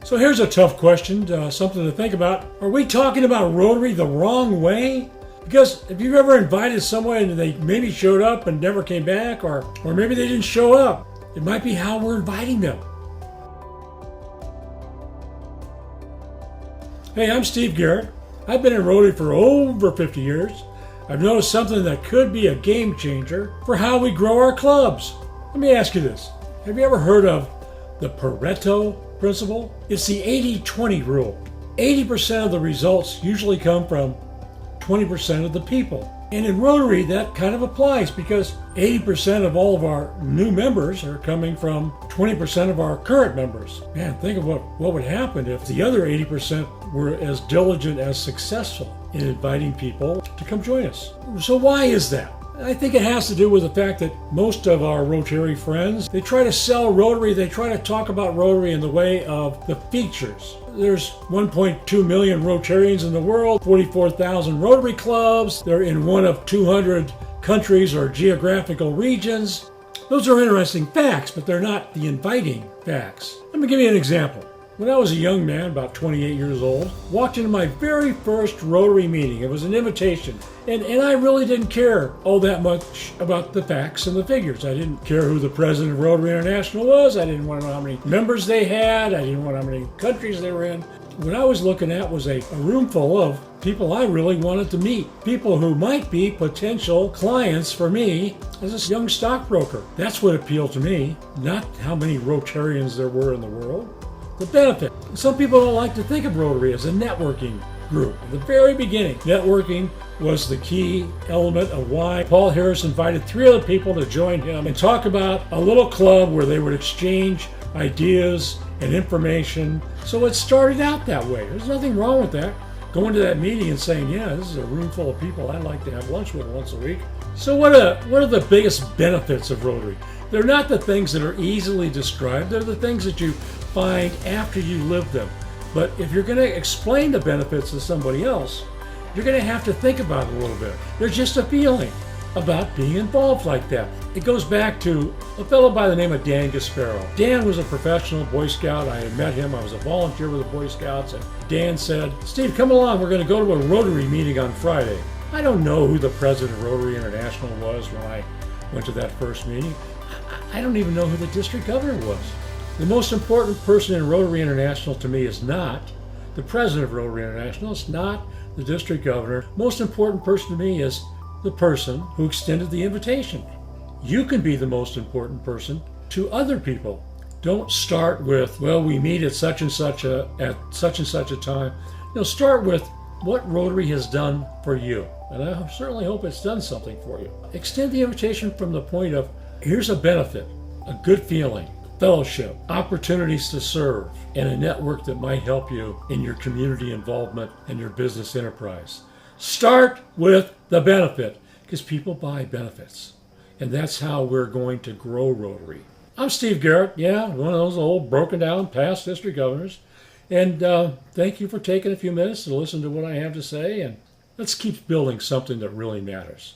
So here's a tough question, something to think about. Are we talking about Rotary the wrong way? Because if you've ever invited someone and they maybe showed up and never came back, or maybe they didn't show up, it might be how we're inviting them. Hey, I'm Steve Garrett. I've been in Rotary for over 50 years. I've noticed something that could be a game changer for how we grow our clubs. Let me ask you this. Have you ever heard of the Pareto principle? It's the 80-20 rule. 80% of the results usually come from 20% of the people. And in Rotary, that kind of applies because 80% of all of our new members are coming from 20% of our current members. Man, think of what would happen if the other 80% were as diligent as successful in inviting people to come join us. So why is that? I think it has to do with the fact that most of our Rotary friends, they try to sell Rotary, they try to talk about Rotary in the way of the features. There's 1.2 million Rotarians in the world, 44,000 Rotary clubs. They're in one of 200 countries or geographical regions. Those are interesting facts, but they're not the inviting facts. Let me give you an example. When I was a young man, about 28 years old, walked into my very first Rotary meeting. It was an invitation. And I really didn't care all that much about the facts and the figures. I didn't care who the president of Rotary International was. I didn't want to know how many members they had. I didn't want to know how many countries they were in. What I was looking at was a room full of people I really wanted to meet. People who might be potential clients for me as a young stockbroker. That's what appealed to me, not how many Rotarians there were in the world. The benefit. Some people don't like to think of Rotary as a networking group. At the very beginning, networking was the key element of why Paul Harris invited 3 other people to join him and talk about a little club where they would exchange ideas and information. So it started out that way. There's nothing wrong with that. Going to that meeting and saying, yeah, this is a room full of people I'd like to have lunch with once a week. So what are the biggest benefits of Rotary? They're not the things that are easily described. They're the things that you find after you live them. But if you're going to explain the benefits to somebody else, you're going to have to think about it a little bit. There's just a feeling about being involved like that. It goes back to a fellow by the name of Dan Gasparo. Dan was a professional Boy Scout. I had met him. I was a volunteer with the Boy Scouts. And Dan said, Steve, come along. We're going to go to a Rotary meeting on Friday. I don't know who the president of Rotary International was when I went to that first meeting. I don't even know who the district governor was. The most important person in Rotary International to me is not the president of Rotary International. It's not the district governor. Most important person to me is the person who extended the invitation. You can be the most important person to other people. Don't start with, well, we meet at such and such a time. Start with what Rotary has done for you. And I certainly hope it's done something for you. Extend the invitation from the point of, here's a benefit, a good feeling, fellowship, opportunities to serve, and a network that might help you in your community involvement and your business enterprise. Start with the benefit, because people buy benefits. And that's how we're going to grow Rotary. I'm Steve Garrett, one of those old broken down past district governors. And thank you for taking a few minutes to listen to what I have to say. And let's keep building something that really matters.